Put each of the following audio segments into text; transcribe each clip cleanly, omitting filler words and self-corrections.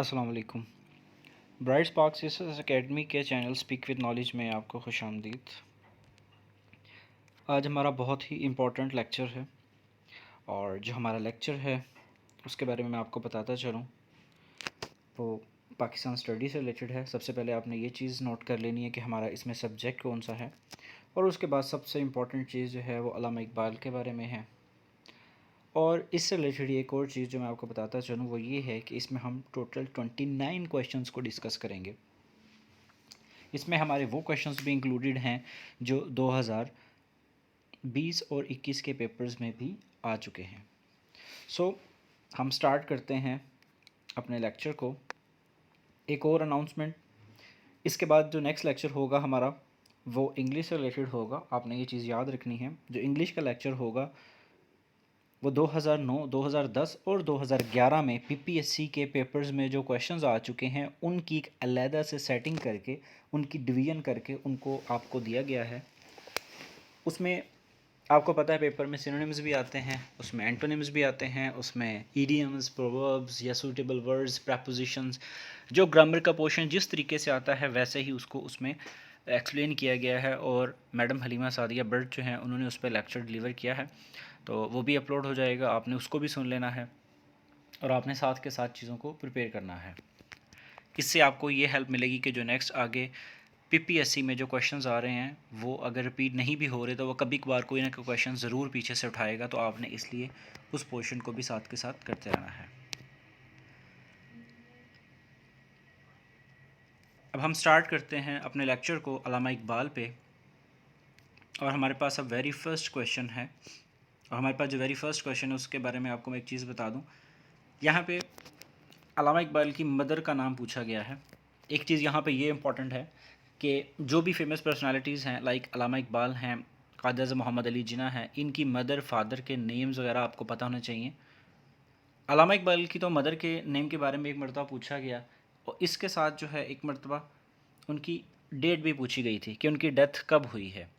अस्सलाम वालेकुम। Bright sparks research academy के चैनल स्पीक विद नॉलेज में आपको खुशामदीद। आज हमारा बहुत ही इम्पोर्टेंट लेक्चर है और जो हमारा लेक्चर है उसके बारे में मैं आपको बताता चलूँ वो पाकिस्तान स्टडी से रिलेटेड है। सबसे पहले आपने ये चीज़ नोट कर लेनी है कि हमारा इसमें सब्जेक्ट कौन सा है, और उसके बाद सबसे इम्पोर्टेंट चीज़ जो है वो अल्लामा इकबाल के बारे में है। और इससे रिलेटेड एक और चीज़ जो मैं आपको बताता चलूँ वो ये है कि इसमें हम टोटल 29 क्वेश्चंस को डिस्कस करेंगे। इसमें हमारे वो क्वेश्चंस भी इंक्लूडेड हैं जो 2020 और 21 के पेपर्स में भी आ चुके हैं। हम स्टार्ट करते हैं अपने लेक्चर को। एक और अनाउंसमेंट, इसके बाद जो नेक्स्ट लेक्चर होगा हमारा वो इंग्लिश से रिलेटेड होगा। आपने ये चीज़ याद रखनी है, जो इंग्लिश का लेक्चर होगा वो 2009, 2010 और 2011 में पीपीएससी के पेपर्स में जो क्वेश्चंस आ चुके हैं उनकी एक अलहदा से सेटिंग करके, उनकी डिवीजन करके उनको आपको दिया गया है। उसमें आपको पता है पेपर में सिनोनिम्स भी आते हैं, उसमें एंटोनिम्स भी आते हैं, उसमें ईडियम्स, प्रोवर्ब्स या सूटेबल वर्ड्स, प्रपोजिशंस, जो ग्रामर का पोर्शन जिस तरीके से आता है वैसे ही उसको उसमें एक्सप्लेन किया गया है। और मैडम हलीमा सादिया बट जो हैं उन्होंने उस पर लेक्चर डिलीवर किया है, तो वो भी अपलोड हो जाएगा, आपने उसको भी सुन लेना है और आपने साथ के साथ चीज़ों को प्रिपेयर करना है। इससे आपको ये हेल्प मिलेगी कि जो नेक्स्ट आगे पीपीएससी में जो क्वेश्चंस आ रहे हैं वो अगर रिपीट नहीं भी हो रहे तो वो कभी कभार कोई ना कोई क्वेश्चन ज़रूर पीछे से उठाएगा, तो आपने इसलिए उस पोर्शन को भी साथ के साथ करते रहना है। अब हम स्टार्ट करते हैं अपने लेक्चर को अल्लामा इकबाल पे। और हमारे पास अब वेरी फर्स्ट क्वेश्चन है, और हमारे पास जो वेरी फर्स्ट क्वेश्चन है उसके बारे में आपको मैं एक चीज़ बता दूं। यहाँ पे अल्लामा इकबाल की मदर का नाम पूछा गया है। एक चीज़ यहाँ पे ये इम्पॉर्टेंट है कि जो भी फेमस पर्सनालिटीज़ हैं लाइक अल्लामा इकबाल हैं, कायद अज़म मोहम्मद अली जिन्ना हैं, इनकी मदर फादर के नेम्स वगैरह आपको पता होने चाहिए। अल्लामा इकबाल की तो मदर के नेम के बारे में एक मरतबा पूछा गया, और इसके साथ जो है एक मरतबा उनकी डेट भी पूछी गई थी कि उनकी डेथ कब हुई है।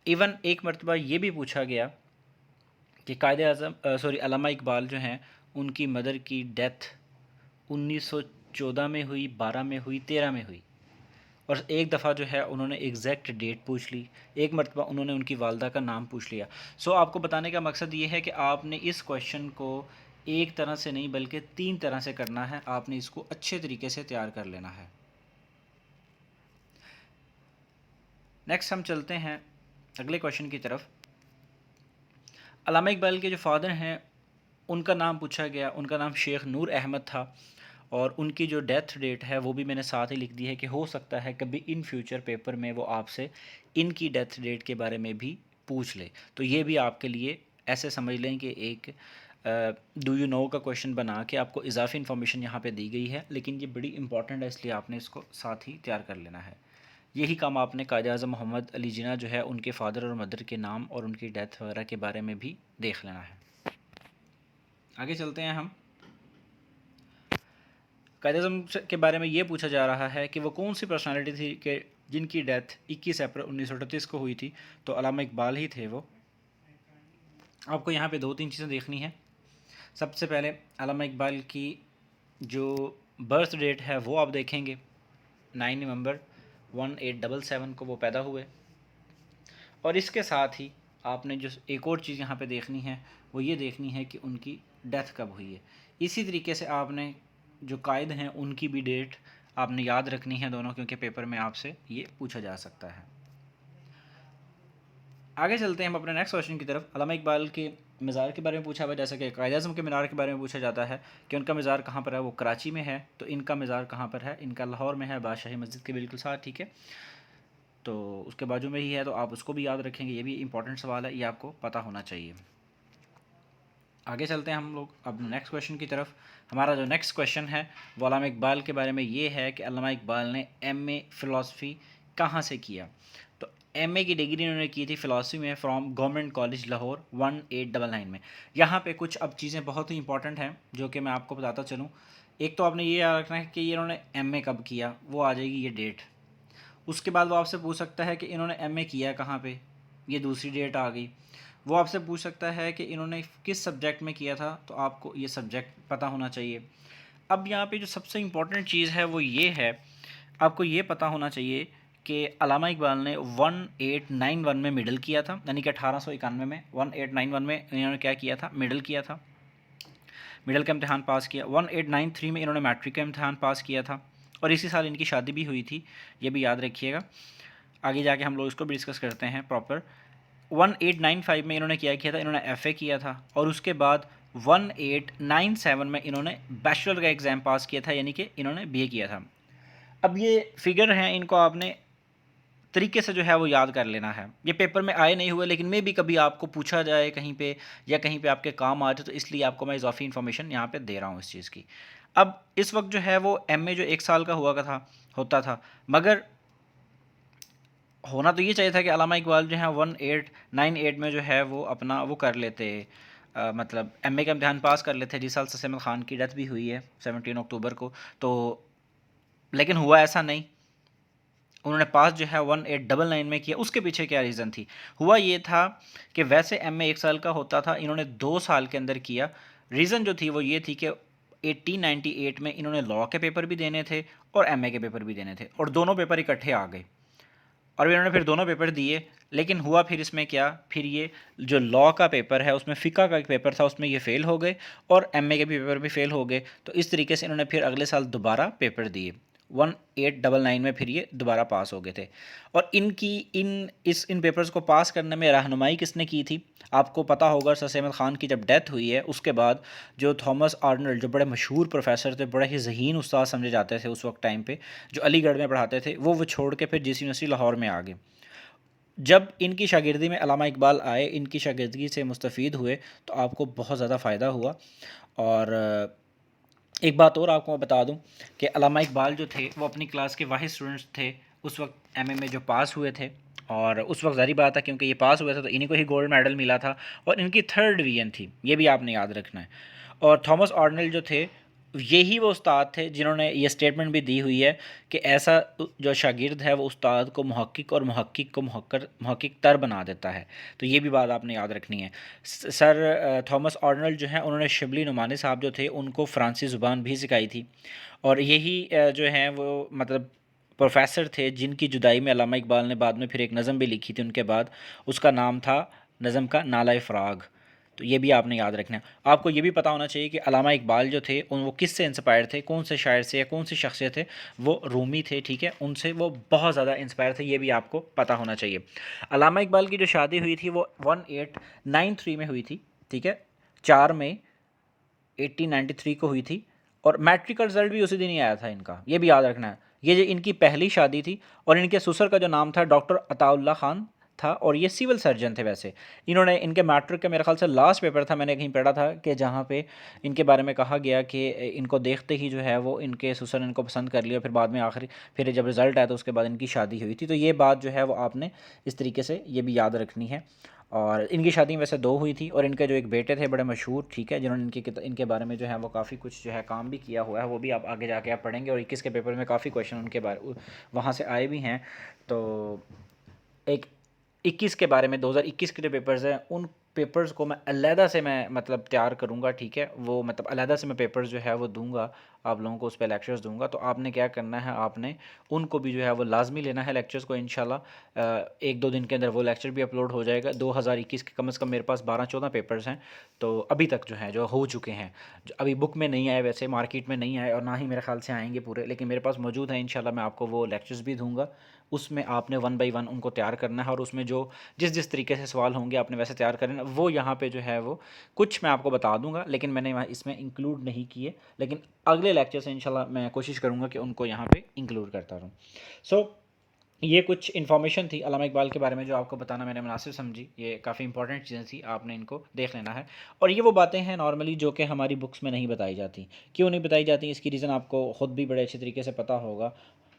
इवन एक मरतबा ये भी पूछा गया कि अल्लामा इकबाल जो हैं उनकी मदर की डेथ 1914 में हुई, 12 में हुई, 13 में हुई। और एक दफ़ा जो है उन्होंने एग्जैक्ट डेट पूछ ली, एक मरतबा उन्होंने उनकी वालदा का नाम पूछ लिया। आपको बताने का मकसद ये है कि आपने इस क्वेश्चन को एक तरह से नहीं बल्कि 3 तरह से करना है। आपने इसको अच्छे तरीके से तैयार कर लेना है। नेक्स्ट हम चलते हैं अगले क्वेश्चन की तरफ। अल्लामा इकबाल के जो फादर हैं उनका नाम पूछा गया, उनका नाम शेख नूर अहमद था, और उनकी जो डेथ डेट है वो भी मैंने साथ ही लिख दी है कि हो सकता है कभी इन फ्यूचर पेपर में वो आपसे इनकी डेथ डेट के बारे में भी पूछ ले। तो ये भी आपके लिए ऐसे समझ लें कि एक डू यू नो का क्वेश्चन बना के आपको इजाफी इन्फॉर्मेशन यहाँ पे दी गई है, लेकिन ये बड़ी इंपॉर्टेंट है इसलिए आपने इसको साथ ही तैयार कर लेना है। यही काम आपने कायद आज़म मोहम्मद अली जिन्ना जो है उनके फादर और मदर के नाम और उनकी डेथ वगैरह के बारे में भी देख लेना है। आगे चलते हैं हम। कायद आज़म के बारे में ये पूछा जा रहा है कि वो कौन सी पर्सनालिटी थी कि जिनकी डेथ 21 अप्रैल 1938 को हुई थी। तो अल्लामा इकबाल ही थे वो। आपको यहाँ पे 2-3 चीज़ें देखनी है। सबसे पहले अल्लामा इकबाल की जो बर्थ डेट है वो आप देखेंगे, 9 नवंबर 1877 को वो पैदा हुए। और इसके साथ ही आपने जो एक और चीज़ यहाँ पे देखनी है वो ये देखनी है कि उनकी डेथ कब हुई है। इसी तरीके से आपने जो कायद हैं उनकी भी डेट आपने याद रखनी है दोनों, क्योंकि पेपर में आपसे ये पूछा जा सकता है। आगे चलते हैं हम अपने नेक्स्ट क्वेश्चन की तरफ। अल्लामा इकबाल के मज़ार के बारे में पूछा हुआ है, जैसा कि कायद आज़म के मीनार के बारे में पूछा जाता है कि उनका मज़ार कहाँ पर है, वो कराची में है। तो इनका मज़ार कहाँ पर है, इनका लाहौर में है, बादशाही मस्जिद के बिल्कुल साथ, ठीक है। तो उसके बाजू में ही है, तो आप उसको भी याद रखेंगे। ये भी इंपॉर्टेंट सवाल है, ये आपको पता होना चाहिए। आगे चलते हैं हम लोग अब नेक्स्ट क्वेश्चन की तरफ। हमारा जो नेक्स्ट क्वेश्चन है वो अल्लामा इकबाल के बारे में ये है कि अल्लामा इकबाल ने एमए फ़िलासफ़ी कहाँ से किया। तो एमए की डिग्री इन्होंने की थी फ़िलासफ़ी में फ्रॉम गवर्नमेंट कॉलेज लाहौर 1899 में। यहाँ पे कुछ अब चीज़ें बहुत ही इंपॉर्टेंट हैं जो कि मैं आपको बताता चलूँ। एक तो आपने ये याद रखना है कि इन्होंने एमए कब किया, वो आ जाएगी ये डेट। उसके बाद वो आपसे पूछ सकता है कि इन्होंने एमए किया कहाँ पे, ये दूसरी डेट आ गई। वो आपसे पूछ सकता है कि इन्होंने किस सब्जेक्ट में किया था, तो आपको ये सब्जेक्ट पता होना चाहिए। अब यहाँ पे जो सबसे इम्पोर्टेंट चीज़ है वो ये है, आपको ये पता होना चाहिए कि अल्लामा इकबाल ने 1891 में मिडल किया था, यानी कि 1891 में 1891 में इन्होंने क्या किया था, मिडल किया था, मिडल का इम्तहान पास किया। 1893 में इन्होंने मैट्रिक का इम्तहान पास किया था और इसी साल इनकी शादी भी हुई थी, ये भी याद रखिएगा। आगे जाके हम लोग इसको भी डिस्कस करते हैं प्रॉपर। 1895 में इन्होंने क्या किया था, इन्होंने एफ़ए किया था और उसके बाद 1897 में इन्होंने बैचलर का एग्ज़ाम पास किया था, यानी कि इन्होंने बीए किया था। अब ये फिगर हैं, इनको आपने तरीके से जो है वो याद कर लेना है। ये पेपर में आए नहीं हुए, लेकिन मे भी कभी आपको पूछा जाए कहीं पे या कहीं पे आपके काम आ जाए, तो इसलिए आपको मैं इजाफी इन्फॉर्मेशन यहाँ पे दे रहा हूँ इस चीज़ की। अब इस वक्त जो है वो एमए जो 1 साल का होता था, मगर होना तो ये चाहिए था कि अल्लामा इकबाल जो है 1898 में जो है वो अपना वो कर लेते, मतलब एमए का इम्तहान पास कर लेते, जिस साल सर अहमद ख़ान की डेथ भी हुई है 17 अक्टूबर को। तो लेकिन हुआ ऐसा नहीं, उन्होंने पास जो है 1899 में किया। उसके पीछे क्या रीज़न थी? हुआ ये था कि वैसे एमए 1 साल का होता था, इन्होंने 2 साल के अंदर किया। रीज़न जो थी वो ये थी कि 1898 में इन्होंने लॉ के पेपर भी देने थे और एमए के पेपर भी देने थे और दोनों पेपर इकट्ठे आ गए और इन्होंने फिर दोनों पेपर दिए। लेकिन हुआ फिर इसमें क्या, फिर ये जो लॉ का पेपर है उसमें फ़िक़्ह का एक पेपर था, उसमें ये फ़ेल हो गए और एमए के भी पेपर भी फ़ेल हो गए। तो इस तरीके से इन्होंने फिर अगले साल दोबारा पेपर दिए। 1899 में फिर ये दोबारा पास हो गए थे। और इनकी इन पेपर्स को पास करने में रहनुमाई किसने की थी? आपको पता होगा, सर अहमद ख़ान की जब डेथ हुई है उसके बाद जो थॉमस आर्नल्ड, जो बड़े मशहूर प्रोफेसर थे, बड़े ही ज़हीन उस्ताद समझे जाते थे उस वक्त टाइम पे, जो अलीगढ़ में पढ़ाते थे, वो छोड़ के फिर जिस यूनिवर्सिटी लाहौर में आ गए। जब इनकी शागिर्दी में अल्लामा इकबाल आए, इनकी शागिर्दी से मुस्तफ़ीद हुए, तो आपको बहुत ज़्यादा फ़ायदा हुआ। और एक बात और आपको मैं बता दूं कि अल्लामा इकबाल जो थे वो अपनी क्लास के वाहिद स्टूडेंट्स थे उस वक्त एमए में जो पास हुए थे। और उस वक्त ज़ाहिर बात है, क्योंकि ये पास हुए थे तो इन्हीं को ही गोल्ड मेडल मिला था और इनकी 3rd डिवीज़न थी, ये भी आपने याद रखना है। और थॉमस आर्नल्ड जो थे, यही वो उस्ताद थे जिन्होंने ये स्टेटमेंट भी दी हुई है कि ऐसा जो शागिर्द है वो उस्ताद को मुहक्किक और मुहक्किक को मुहक्किक तर बना देता है। तो ये भी बात आपने याद रखनी है। सर थॉमस आर्नल्ड जो हैं, उन्होंने शिबली नुमानी साहब जो थे उनको फ़्रांसीसी ज़ुबान भी सिखाई थी और यही जो हैं वो मतलब प्रोफेसर थे जिनकी जुदाई में अल्लामा इकबाल ने बाद में फिर एक नज़म भी लिखी थी उनके बाद, उसका नाम था नज़म का नाला फ़राग। तो ये भी आपने याद रखना है। आपको ये भी पता होना चाहिए कि अल्लामा इकबाल जो थे वो किस से इंस्पायर थे, कौन से शायर से या कौन सी शख्सियत थे, वो रूमी थे, ठीक है, उनसे वो बहुत ज़्यादा इंस्पायर थे, ये भी आपको पता होना चाहिए। अल्लामा इकबाल की जो शादी हुई थी वो 1893 में हुई थी, ठीक है, 4 मई 1893 को हुई थी और मैट्रिक का रिजल्ट भी उसी दिन ही आया था इनका, ये भी याद रखना है। ये जो इनकी पहली शादी थी और इनके ससुर का जो नाम था डॉक्टर अताउल्ला ख़ान था और ये सिविल सर्जन थे। वैसे इन्होंने इनके मैट्रिक का मेरे ख्याल से लास्ट पेपर था, मैंने कहीं पढ़ा था कि जहाँ पे इनके बारे में कहा गया कि इनको देखते ही जो है वो इनके ससुर ने इनको पसंद कर लिया, फिर बाद में आखिरी फिर जब रिज़ल्ट आया तो उसके बाद इनकी शादी हुई थी। तो ये बात जो है वो आपने इस तरीके से ये भी याद रखनी है। और इनकी शादी वैसे 2 हुई थी और इनके जो एक बेटे थे बड़े मशहूर, ठीक है, जिन्होंने इनके बारे में जो है वो काफ़ी कुछ जो है काम भी किया हुआ है, वो भी आप आगे जाके आप पढ़ेंगे और 21 के पेपर में काफ़ी क्वेश्चन उनके बारे वहाँ से आए भी हैं। तो एक 21 के बारे में 2021 के जो पेपर्स हैं उन पेपर्स को मैं अलहदा से मैं मतलब तैयार करूँगा, ठीक है, वो मतलब अलहदा से मैं पेपर्स जो है वो दूंगा आप लोगों को, उस पर लेक्चर्स दूंगा। तो आपने क्या करना है, आपने उनको भी जो है वो लाजमी लेना है लेक्चर्स को। इंशाल्लाह 1-2 दिन के अंदर वो लेक्चर भी अपलोड हो जाएगा। 2021 के कम से कम मेरे पास 12-14 पेपर्स हैं तो अभी तक जो हैं जो हो चुके हैं, जो अभी बुक में नहीं आए, वैसे मार्केट में नहीं आए और ना ही मेरे ख्याल से आएंगे पूरे, लेकिन मेरे पास मौजूद है। इंशाल्लाह मैं आपको वो लेक्चर्स भी दूंगा, उसमें आपने 1 बाई 1 उनको तैयार करना है और उसमें जो जिस तरीके से सवाल होंगे आपने वैसे तैयार करना। वो यहाँ पे जो है वो कुछ मैं आपको बता दूंगा, लेकिन मैंने इसमें इंक्लूड नहीं किए, लेकिन अगले लेक्चर से इंशाल्लाह मैं कोशिश करूँगा कि उनको यहाँ पे इंक्लूड करता रहूँ। सो ये कुछ इन्फॉर्मेशन थी अल्लामा इकबाल के बारे में जो आपको बताना मैंने मुनासिब समझी। ये काफ़ी इंपॉर्टेंट चीज़ें थी, आपने इनको देख लेना है। और ये वो बातें हैं नॉर्मली जो कि हमारी बुक्स में नहीं बताई जाती। क्यों नहीं बताई जाती, इसकी रीज़न आपको ख़ुद भी बड़े अच्छे तरीके से पता होगा।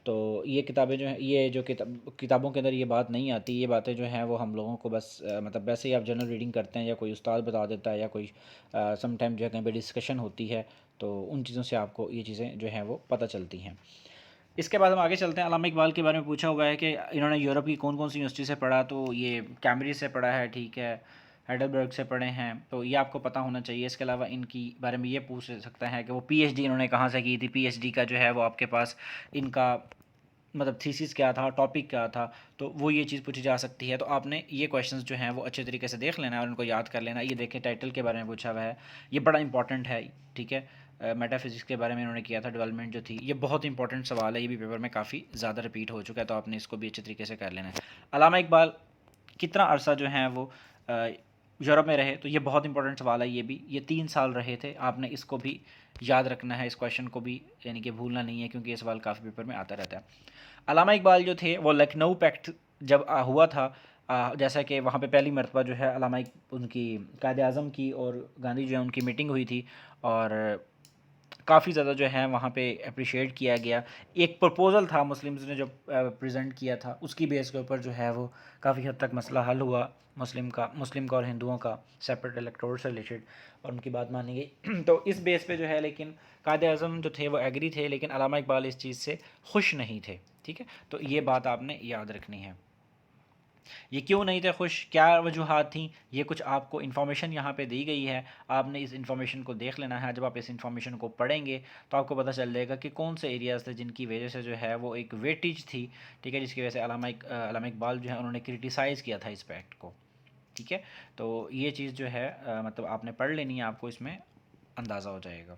तो ये किताबें जो हैं, ये जो किताबों के अंदर ये बात नहीं आती, ये बातें जो हैं वो हम लोगों को बस मतलब वैसे ही आप जनरल रीडिंग करते हैं या कोई उस्ताद बता देता है या कोई समटाइम जो है कहीं पर डिस्कशन होती है, तो उन चीज़ों से आपको ये चीज़ें जो हैं वो पता चलती हैं। इसके बाद हम आगे चलते हैं। अल्लामा इकबाल के बारे में पूछा हुआ है कि इन्होंने यूरोप की कौन कौन सी यूनिवर्सिटी से पढ़ा, तो ये कैम्ब्रिज से पढ़ा है, ठीक है, हाइडलबर्ग से पढ़े हैं, तो ये आपको पता होना चाहिए। इसके अलावा इनकी बारे में ये पूछ सकता है कि वो पीएचडी इन्होंने कहाँ से की थी, पीएचडी का जो है वो आपके पास इनका मतलब थीसिस क्या था, टॉपिक क्या था, तो वो ये चीज़ पूछी जा सकती है। तो आपने ये क्वेश्चंस जो हैं वो अच्छे तरीके से देख लेना है और उनको याद कर लेना। ये देखें टाइटल के बारे में पूछा हुआ है, ये बड़ा इंपॉर्टेंट है, ठीक है। मेटाफिजिक्स के बारे में इन्होंने किया था, डेवलपमेंट जो थी, ये बहुत इंपॉर्टेंट सवाल है, ये भी पेपर में काफ़ी ज़्यादा रिपीट हो चुका है, तो आपने इसको भी अच्छे तरीके से कर लेना है। अल्लामा इकबाल कितना अरसा जो है वो यूरोप में रहे, तो ये बहुत इंपॉर्टेंट सवाल है। ये 3 साल रहे थे, आपने इसको भी याद रखना है, इस क्वेश्चन को भी यानी कि भूलना नहीं है, क्योंकि ये सवाल काफ़ी पेपर में आता रहता है। अल्लामा इकबाल जो थे वो लखनऊ पैक्ट जब हुआ था, जैसा कि वहाँ पे पहली मरतबा जो है उनकी कायद आज़म की और गांधी जो है उनकी मीटिंग हुई थी, और काफ़ी ज़्यादा जो है वहाँ पे अप्रिशिएट किया गया। एक प्रपोज़ल था मुस्लिम्स ने जो प्रेजेंट किया था, उसकी बेस के ऊपर जो है वो काफ़ी हद तक मसला हल हुआ मुस्लिम का और हिंदुओं का सेपरेट इलेक्टोरल से रिलेटेड, और उनकी बात मानी गई। तो इस बेस पे जो है, लेकिन कायद आज़म जो थे वो एग्री थे, लेकिन अल्लामा इकबाल इस चीज़ से खुश नहीं थे, ठीक है। तो ये बात आपने याद रखनी है। ये क्यों नहीं थे खुश, क्या वजूहात थी, ये कुछ आपको इन्फॉर्मेशन यहाँ पे दी गई है, आपने इस इन्फॉर्मेशन को देख लेना है। जब आप इस इन्फॉर्मेशन को पढ़ेंगे तो आपको पता चल जाएगा कि कौन से एरियाज़ थे जिनकी वजह से जो है वो एक वेटेज थी, ठीक है, जिसकी वजह से अल्लामा इकबाल जो है उन्होंने क्रिटिसाइज़ किया था इस पैक्ट को, ठीक है। तो ये चीज़ जो है मतलब आपने पढ़ लेनी है, आपको इसमें अंदाज़ा हो जाएगा।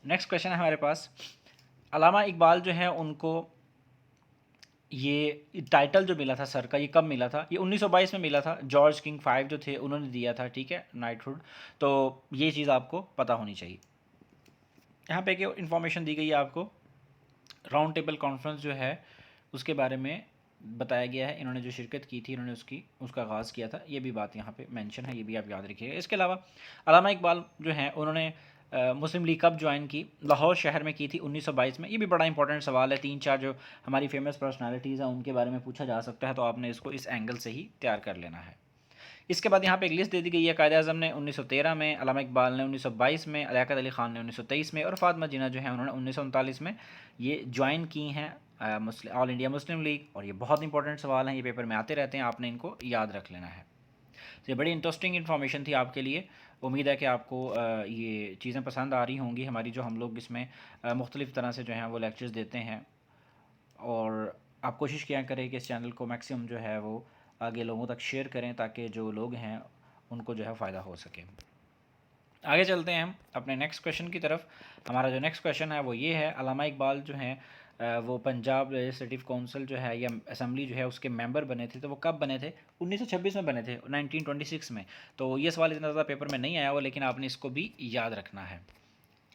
नेक्स्ट क्वेश्चन है हमारे पास, अल्लामा इकबाल जो है उनको ये टाइटल जो मिला था सर का, ये कब मिला था? ये 1922 में मिला था, जॉर्ज किंग 5 जो थे उन्होंने दिया था, ठीक है, नाइटहुड। तो ये चीज़ आपको पता होनी चाहिए। यहाँ पे क्या इन्फॉर्मेशन दी गई है आपको, राउंड टेबल कॉन्फ्रेंस जो है उसके बारे में बताया गया है, इन्होंने जो शिरकत की थी, इन्होंने उसका आगाज़ किया था, ये भी बात यहाँ पे मेंशन है, ये भी आप याद रखिएगा। इसके अलावा अल्लामा इकबाल जो हैं उन्होंने मुस्लिम लीग कब ज्वाइन की? लाहौर शहर में की थी 1922 में। ये भी बड़ा इंपॉर्टेंट सवाल है, 3-4 जो हमारी फेमस पर्सनालिटीज़ हैं उनके बारे में पूछा जा सकता है, तो आपने इसको इस एंगल से ही तैयार कर लेना है। इसके बाद यहाँ पे एक लिस्ट दे दी गई है, कायद आज़म ने 1913 में, अल्लामा इकबाल ने 1922 में, लियाकत अली ख़ान ने 1923 में, और फातिमा जिन्ना जो है उन्होंने 1939 में ये ज्वाइन की हैं ऑल इंडिया मुस्लिम लीग। और ये बहुत इंपॉर्टेंट सवाल हैं, ये पेपर में आते रहते हैं, आपने इनको याद रख लेना है। तो ये बड़ी इंटरेस्टिंग इन्फॉर्मेशन थी आपके लिए। उम्मीद है कि आपको ये चीज़ें पसंद आ रही होंगी हमारी, जो हम लोग इसमें मुख्तलिफ़ तरह से जो हैं वो लेक्चर्स देते हैं, और आप कोशिश किया करें कि इस चैनल को मैक्सिमम जो है वो आगे लोगों तक शेयर करें, ताकि जो लोग हैं उनको जो है फ़ायदा हो सके। आगे चलते हैं हम अपने नेक्स्ट क्वेश्चन की तरफ। हमारा जो नेक्स्ट क्वेश्चन है वो ये है, अल्लामा इकबाल जो हैं वो पंजाब लेजिस्लेटिव काउंसिल जो है या असम्बली जो है उसके मेंबर बने थे, तो वो कब बने थे? 1926 में बने थे, 1926 में। तो ये सवाल इतना ज़्यादा पेपर में नहीं आया हुआ, लेकिन आपने इसको भी याद रखना है।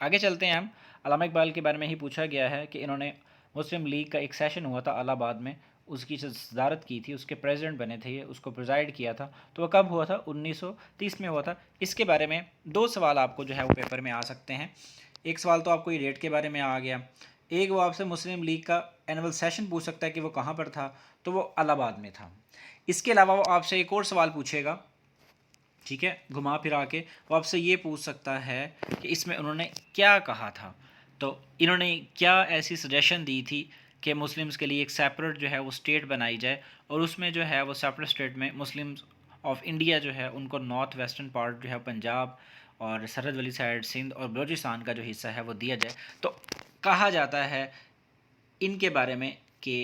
आगे चलते हैं हम, अल्लामा इकबाल के बारे में ही पूछा गया है कि इन्होंने मुस्लिम लीग का एक सेशन हुआ था इलाहाबाद में, उसकी सदारत की थी, उसके प्रेसिडेंट बने थे, उसको प्रिजाइड किया था, तो वह कब हुआ था? 1930 में हुआ था। इसके बारे में 2 सवाल आपको जो है वो पेपर में आ सकते हैं। एक सवाल तो आपको ये डेट के बारे में आ गया, एक वो आपसे मुस्लिम लीग का एनुअल सेशन पूछ सकता है कि वो कहाँ पर था, तो वो इलाहाबाद में था। इसके अलावा वो आपसे एक और सवाल पूछेगा, ठीक है, घुमा फिरा के वो आपसे ये पूछ सकता है कि इसमें उन्होंने क्या कहा था, तो इन्होंने क्या ऐसी सजेशन दी थी कि मुस्लिम्स के लिए एक सेपरेट जो है वो स्टेट बनाई जाए, और उसमें जो है वो सेपरेट स्टेट में मुस्लिम्स ऑफ इंडिया जो है उनको नॉर्थ वेस्टर्न पार्ट जो है पंजाब और सरहद वाली साइड सिंध और बलूचिस्तान का जो हिस्सा है वो दिया जाए। तो कहा जाता है इनके बारे में कि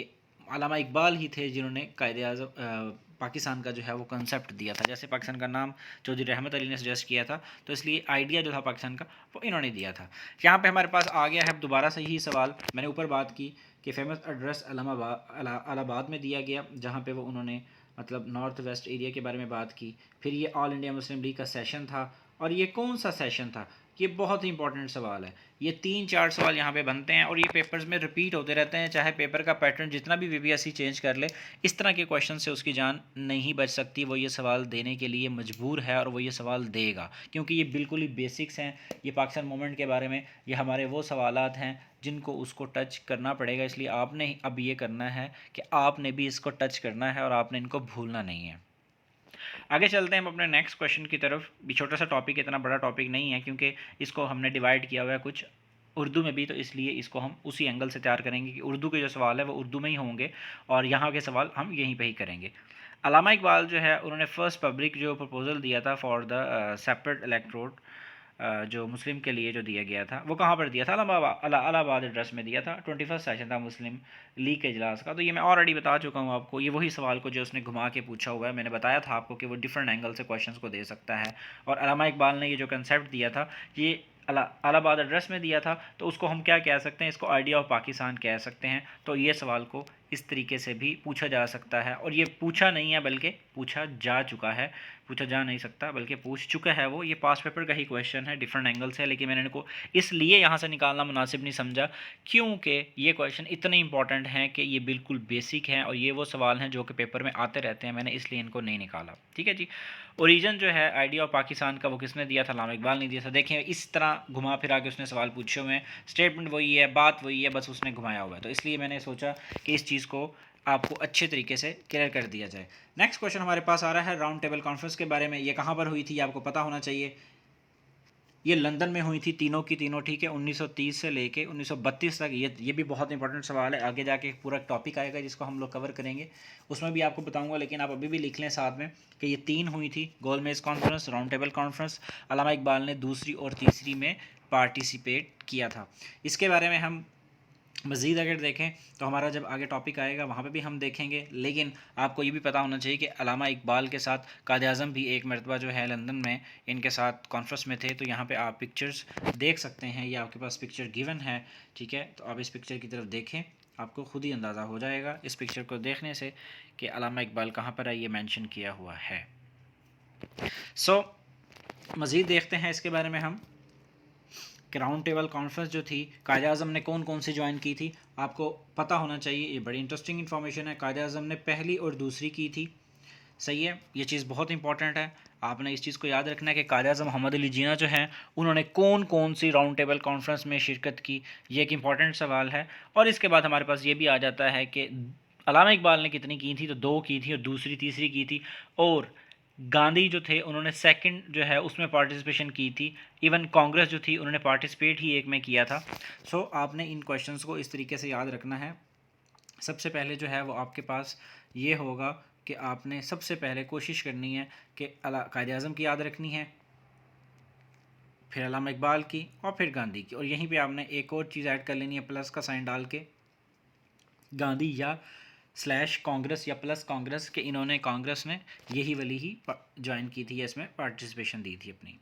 अल्लामा इकबाल ही थे जिन्होंने कायदे आज़म पाकिस्तान का जो है वो कंसेप्ट दिया था। जैसे पाकिस्तान का नाम चौधरी रहमत अली ने सजेस्ट किया था, तो इसलिए आइडिया जो था पाकिस्तान का वो इन्होंने दिया था। यहाँ पे हमारे पास आ गया है दोबारा से ही सवाल, मैंने ऊपर बात की कि फेमस एड्रेस इलाहाबाद में दिया गया, जहाँ पे वो उन्होंने मतलब नॉर्थ वेस्ट एरिया के बारे में बात की। फिर ये ऑल इंडिया मुस्लिम लीग का सेशन था, और ये कौन सा सेशन था? ये बहुत ही इंपॉर्टेंट सवाल है। ये 3-4 सवाल यहाँ पे बनते हैं, और ये पेपर्स में रिपीट होते रहते हैं, चाहे पेपर का पैटर्न जितना भी वीपीएससी चेंज कर ले, इस तरह के क्वेश्चन से उसकी जान नहीं बच सकती। वो ये सवाल देने के लिए मजबूर है, और वो ये सवाल देगा, क्योंकि ये बिल्कुल ही बेसिक्स हैं। ये पाकिस्तान मूवमेंट के बारे में ये हमारे वो सवालात हैं जिनको उसको टच करना पड़ेगा। इसलिए आपने अब ये करना है कि आपने भी इसको टच करना है, और आपने इनको भूलना नहीं है। आगे चलते हैं हम अपने नेक्स्ट क्वेश्चन की तरफ। भी छोटा सा टॉपिक, इतना बड़ा टॉपिक नहीं है, क्योंकि इसको हमने डिवाइड किया हुआ है कुछ उर्दू में भी, तो इसलिए इसको हम उसी एंगल से तैयार करेंगे कि उर्दू के जो सवाल है वो उर्दू में ही होंगे, और यहाँ के सवाल हम यहीं पे ही करेंगे। अल्लामा इकबाल जो है उन्होंने फ़र्स्ट पब्लिक जो प्रपोज़ल दिया था फॉर द सेपरेट इलेक्ट्रोड जो मुस्लिम के लिए जो दिया गया था वो कहाँ पर दिया था, इलाहाबाद एड्रेस में दिया था। 21st सेशन था मुस्लिम लीग के इजलास का। तो ये मैं ऑलरेडी बता चुका हूँ आपको, ये वही सवाल को जो उसने घुमा के पूछा हुआ है। मैंने बताया था आपको कि वो डिफरेंट एंगल से क्वेश्चंस को दे सकता है। और अल्लामा इकबाल ने ये जो कंसेप्ट दिया था ये इलाहाबाद एड्रेस में दिया था, तो उसको हम क्या कह सकते हैं, इसको आइडिया ऑफ पाकिस्तान कह सकते हैं। तो ये सवाल को इस तरीके से भी पूछा जा सकता है, और ये पूछा नहीं है बल्कि पूछा जा चुका है, पूछा जा नहीं सकता बल्कि पूछ चुका है वो। ये पास्ट पेपर का ही क्वेश्चन है, डिफरेंट एंगल से, लेकिन मैंने इनको इसलिए यहाँ से निकालना मुनासिब नहीं समझा क्योंकि ये क्वेश्चन इतने इंपॉर्टेंट हैं कि ये बिल्कुल बेसिक हैं और ये वो सवाल हैं जो कि पेपर में आते रहते हैं। मैंने इसलिए इनको नहीं निकाला। ठीक है जी। ओरिजिन जो है आइडिया ऑफ पाकिस्तान का वो किसने दिया था, अल्लामा इकबाल ने दिया था। देखें इस तरह घुमा फिरा के उसने सवाल पूछे हुए हैं, स्टेटमेंट वही है, बात वही है, बस उसने घुमाया हुआ है। तो इसलिए मैंने सोचा कि इस चीज़ को आपको अच्छे तरीके से क्लियर कर दिया जाए। नेक्स्ट क्वेश्चन हमारे पास आ रहा है राउंड टेबल कॉन्फ्रेंस के बारे में। ये कहाँ पर हुई थी, आपको पता होना चाहिए। ये लंदन में हुई थी तीनों की तीनों। ठीक है, 1930 से लेके 1932 तक। ये भी बहुत इंपॉर्टेंट सवाल है, आगे जाके पूरा टॉपिक आएगा जिसको हम लोग कवर करेंगे, उसमें भी आपको बताऊंगा। लेकिन आप अभी भी लिख लें साथ में कि ये 3 हुई थी, गोलमेज कॉन्फ्रेंस, राउंड टेबल कॉन्फ्रेंस। अल्लामा इकबाल ने दूसरी और तीसरी में पार्टिसिपेट किया था। इसके बारे में हम मज़ीद अगर देखें तो हमारा जब आगे टॉपिक आएगा वहाँ पे भी हम देखेंगे। लेकिन आपको ये भी पता होना चाहिए कि अल्लामा इकबाल के साथ कायद आज़म भी एक मरतबा जो है लंदन में इनके साथ कॉन्फ्रेंस में थे। तो यहाँ पे आप पिक्चर्स देख सकते हैं, ये आपके पास पिक्चर गिवन है। ठीक है, तो आप इस पिक्चर की तरफ देखें, आपको खुद ही अंदाज़ा हो जाएगा इस पिक्चर को देखने से कि अल्लामा इकबाल कहाँ पर है, ये मैंशन किया हुआ है। मज़ीद देखते हैं इसके बारे में हम कि राउंड टेबल कॉन्फ्रेंस जो थी कायद आज़म ने कौन कौन सी ज्वाइन की थी। आपको पता होना चाहिए, ये बड़ी इंटरेस्टिंग इन्फॉर्मेशन है। कायद आज़म ने पहली और दूसरी की थी, सही है, ये चीज़ बहुत इंपॉर्टेंट है। आपने इस चीज़ को याद रखना है कि कायद आज़म मोहम्मद अली जिन्ना जो हैं उन्होंने कौन कौन सी राउंड टेबल कॉन्फ्रेंस में शिरकत की, ये एक इंपॉर्टेंट सवाल है। और इसके बाद हमारे पास ये भी आ जाता है कि अल्लामा इकबाल ने कितनी की थी, तो 2 की थी और दूसरी तीसरी की थी। और गांधी जो थे उन्होंने सेकंड जो है उसमें पार्टिसिपेशन की थी। इवन कांग्रेस जो थी उन्होंने पार्टिसिपेट ही एक में किया था। आपने इन क्वेश्चंस को इस तरीके से याद रखना है। सबसे पहले जो है वो आपके पास ये होगा कि आपने सबसे पहले कोशिश करनी है कि कायद आज़म की याद रखनी है, फिर अल्लामा इकबाल की और फिर गांधी की। और यहीं पे आपने एक और चीज़ ऐड कर लेनी है, प्लस का साइन डाल के, गांधी या स्लैश कांग्रेस या प्लस कांग्रेस, के इन्होंने कांग्रेस में यही वाली ही ज्वाइन की थी या इसमें पार्टिसिपेशन दी थी अपनी।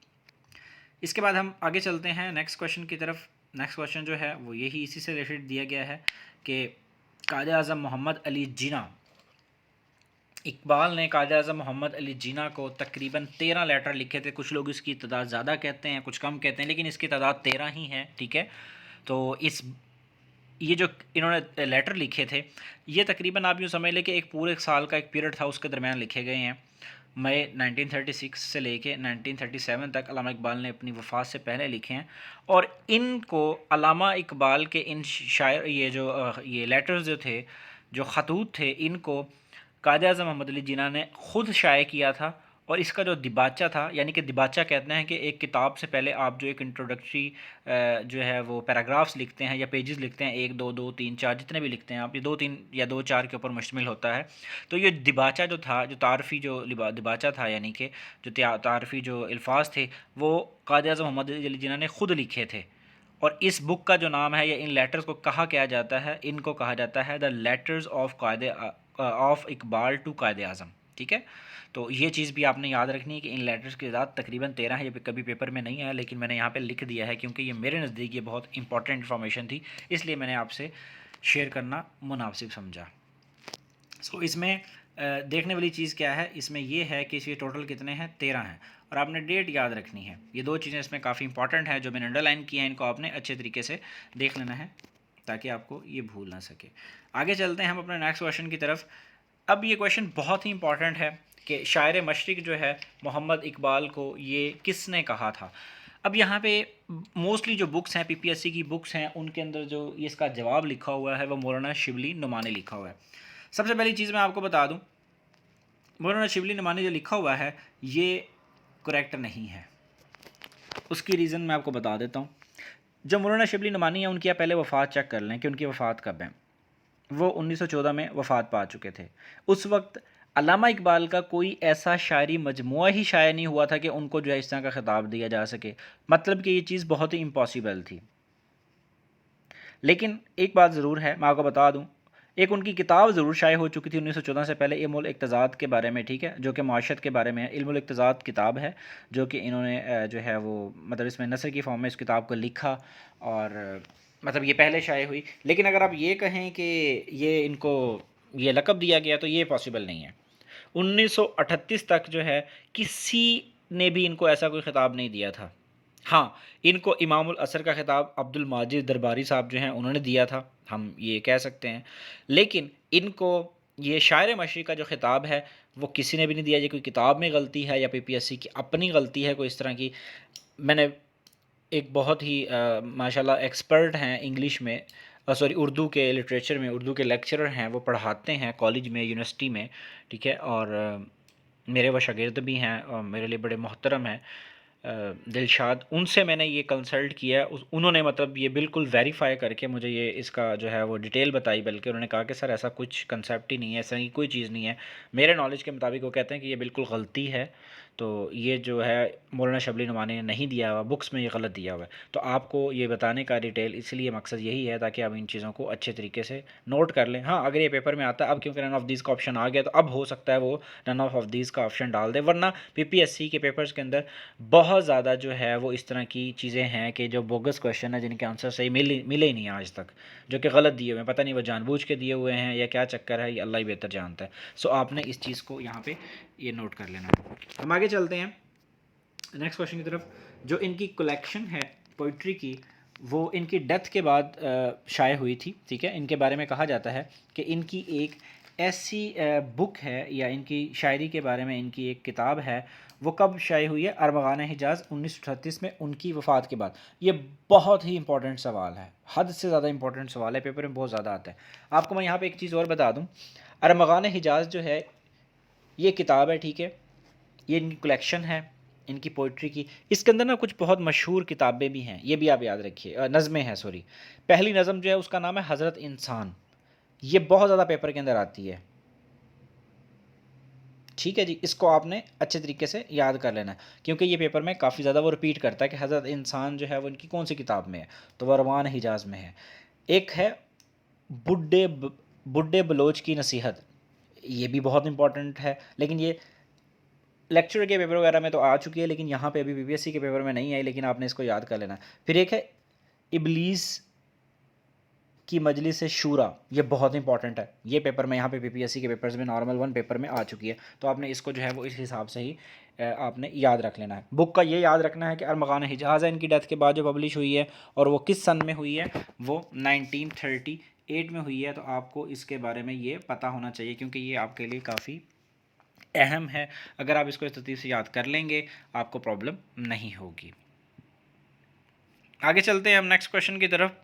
इसके बाद हम आगे चलते हैं नेक्स्ट क्वेश्चन की तरफ। नेक्स्ट क्वेश्चन जो है वो यही इसी से रिलेटेड दिया गया है कि कायद आज़म मोहम्मद अली जिन्ना, इकबाल ने कायद आज़म मोहम्मद अली जिन्ना को तकरीबन 13 लेटर लिखे थे। कुछ लोग इसकी तादाद ज़्यादा कहते हैं, कुछ कम कहते हैं, लेकिन इसकी तादाद 13 ही है। ठीक है, तो ये जो इन्होंने लेटर लिखे थे ये तकरीबन आप यूँ समझ लें कि एक पूरे साल का एक पीरियड था उसके दरमियान लिखे गए हैं। मई 1936 से लेके 1937 तक अल्लामा इकबाल ने अपनी वफ़ात से पहले लिखे हैं। और इनको अल्लामा इकबाल के इन शायर ये लेटर्स जो थे, जो ख़तूत थे, इनको कायद आज़म मोहम्मद अली जिन्ना ने ख़ुद शाये किया था। और इसका जो दिबाचा था, यानी कि दिबाचा कहते हैं कि एक किताब से पहले आप जो एक इंट्रोडक्टरी जो है वो पैराग्राफ्स लिखते हैं या पेजेस लिखते हैं, 1 2 2 3 4 जितने भी लिखते हैं आप, ये 2 3 या 2 4 के ऊपर मुश्तमिल होता है। तो ये दिबाचा जो था, जो तारफ़ी जो दिबाचा था, यानी कि जो तारफ़ी जो अल्फाज थे वो कायद आज़म मोहम्मद अली जिन्ना ने ख़ुद लिखे थे। और इस बुक का जो नाम है या इन लेटर्स को कहा क्या जाता है, इनको कहा जाता है the letters of Iqbal to Quaid Azam. ठीक है, तो ये चीज़ भी आपने याद रखनी है कि इन लेटर्स की तादाद तकरीबन 13 है। ये कभी पेपर में नहीं आया लेकिन मैंने यहाँ पे लिख दिया है क्योंकि ये मेरे नज़दीक ये बहुत इंपॉर्टेंट इन्फॉर्मेशन थी, इसलिए मैंने आपसे शेयर करना मुनासिब समझा। इसमें देखने वाली चीज़ क्या है, इसमें ये है कि इसके टोटल कितने हैं, 13 हैं। और आपने डेट याद रखनी है। ये 2 चीज़ें इसमें काफ़ी इंपॉर्टेंट है जो मैंने अंडरलाइन की हैं, इनको आपने अच्छे तरीके से देख लेना है ताकि आपको ये भूल ना सके। आगे चलते हैं हम अपने नेक्स्ट क्वेश्चन की तरफ। अब ये क्वेश्चन बहुत ही इंपॉर्टेंट है कि शायर मशरिक़ जो है मोहम्मद इकबाल को ये किसने कहा था। अब यहाँ पे मोस्टली जो बुक्स हैं, PPSC की बुक्स हैं, उनके अंदर जो ये इसका जवाब लिखा हुआ है वो मौलाना शिबली नुमानी लिखा हुआ है। सबसे पहली चीज़ मैं आपको बता दूं, मौलाना शिबली नुमानी जो लिखा हुआ है ये करेक्ट नहीं है। उसकी रीज़न मैं आपको बता देता हूँ। जो मौलाना शिबली नुमानी है उनकी आप पहले वफ़ात चेक कर लें कि उनकी वफ़ात कब है। वो 1914 में वफ़ात पा चुके थे। उस वक्त अल्लामा इकबाल का कोई ऐसा शायरी मजमुआ ही शाया नहीं हुआ था कि उनको जो है इस तरह का खिताब दिया जा सके, मतलब कि ये चीज़ बहुत ही इम्पॉसिबल थी। लेकिन एक बात ज़रूर है, मैं आपको बता दूं, एक उनकी किताब ज़रूर शाये हो चुकी थी 1914 से पहले, इल्मुल इक्तिसाद के बारे में, ठीक है, जो कि माशत के बारे में है। इल्मुल इक्तिसाद किताब है जो कि इन्होंने जो है वो मतलब इसमें नसर की फॉर्म में इस किताब को लिखा, और मतलब ये पहले शाये हुई। लेकिन अगर आप ये कहें कि ये इनको ये लक़ब दिया गया तो ये पॉसिबल नहीं है। 1938 तक जो है किसी ने भी इनको ऐसा कोई ख़िताब नहीं दिया था। हाँ, इनको इमामुल असर का ख़िताब अब्दुल माजिद दरबारी साहब जो हैं उन्होंने दिया था, हम ये कह सकते हैं। लेकिन इनको ये शायर मशरिक़ का जो ख़िताब है वो किसी ने भी नहीं दिया। ये कोई किताब में गलती है या पीपीएससी की अपनी गलती है कोई इस तरह की। मैंने एक बहुत ही माशाल्लाह एक्सपर्ट हैं इंग्लिश में, सॉरी उर्दू के लिटरेचर में, उर्दू के लेक्चरर हैं, वो पढ़ाते हैं कॉलेज में, यूनिवर्सिटी में, ठीक है, और मेरे वो शागिर्द भी हैं और मेरे लिए बड़े मोहतरम हैं, दिलशाद। उनसे मैंने ये कंसल्ट किया, उन्होंने मतलब ये बिल्कुल वेरीफाई करके मुझे ये इसका जो है वो डिटेल बताई, बल्कि उन्होंने कहा कि सर ऐसा कुछ कंसेप्ट ही नहीं है, ऐसा की कोई चीज़ नहीं है। मेरे नॉलेज के मुताबिक वो कहते हैं कि ये बिल्कुल गलती है, तो ये जो है मौलाना शबली नुमानी ने नहीं दिया हुआ, बुक्स में ये गलत दिया हुआ है। तो आपको ये बताने का डिटेल इसलिए मकसद यही है ताकि आप इन चीज़ों को अच्छे तरीके से नोट कर लें। हाँ, अगर ये पेपर में आता है, अब क्योंकि नन ऑफ दीज़ का ऑप्शन आ गया तो अब हो सकता है वो नन ऑफ दीज़ का ऑप्शन डाल दे, वरना पीपीएससी के पेपर्स के अंदर बहुत ज़्यादा जो है वो इस तरह की चीज़ें हैं कि जो बोगस क्वेश्चन है, जिनके आंसर सही मिले ही नहीं आज तक, जो कि गलत दिए हुए हैं। पता नहीं वो जानबूझ के दिए हुए हैं या क्या चक्कर है, ये अल्लाह ही बेहतर जानता है। सो आपने इस चीज़ को यहाँ पे ये नोट कर लेना है। हम आगे चलते हैं नेक्स्ट क्वेश्चन की तरफ। जो इनकी कलेक्शन है पोइट्री की, वो इनकी डेथ के बाद शाये हुई थी, ठीक है। इनके बारे में कहा जाता है कि इनकी एक ऐसी बुक है या इनकी शायरी के बारे में इनकी एक किताब है, वो कब शाये हुई है? अरमगान हिजाज़ 1938 में, उनकी वफ़ात के बाद। ये बहुत ही इंपॉर्टेंट सवाल है, हद से ज़्यादा इंपॉर्टेंट सवाल है, पेपर में बहुत ज़्यादा आता है। आपको मैं यहाँ पे एक चीज़ और बता दूँ, अरमगान हिजाज़ जो है ये किताब है, ठीक है, ये इनकी कलेक्शन है इनकी पोइट्री की। इसके अंदर ना कुछ बहुत मशहूर किताबें भी हैं, ये भी आप याद रखिए, नज़में हैं, सॉरी। पहली नज़म जो है उसका नाम है हज़रत इंसान, ये बहुत ज़्यादा पेपर के अंदर आती है, ठीक है जी। इसको आपने अच्छे तरीके से याद कर लेना है, क्योंकि ये पेपर में काफ़ी ज़्यादा वो रिपीट करता है कि हज़रत इंसान जो है वो इनकी कौन सी किताब में है, तो वह अरमान हिजाज़ में है। एक है बुड्ढे बलोच की नसीहत, ये भी बहुत इंपॉर्टेंट है, लेकिन ये लेक्चर के पेपर वगैरह में तो आ चुकी है, लेकिन यहाँ पे अभी पीपीएससी के पेपर में नहीं आई, लेकिन आपने इसको याद कर लेना। फिर एक है इबलीस की मजलिस शूरा, ये बहुत इंपॉर्टेंट है, ये पेपर में यहाँ पे पीपीएससी के पेपर्स में नॉर्मल 1 पेपर में आ चुकी है, तो आपने इसको जो है वो इस हिसाब से ही आपने याद रख लेना है। बुक का ये याद रखना है कि अरमगान हिजाज़ है इनकी डेथ के बाद जो पब्लिश हुई है, और वो किस सन में हुई है, वो 1938 में हुई है। तो आपको इसके बारे में ये पता होना चाहिए, क्योंकि ये आपके लिए काफ़ी अहम है। अगर आप इसको इस तरतीब से याद कर लेंगे आपको प्रॉब्लम नहीं होगी। आगे चलते हैं हम नेक्स्ट क्वेश्चन की तरफ।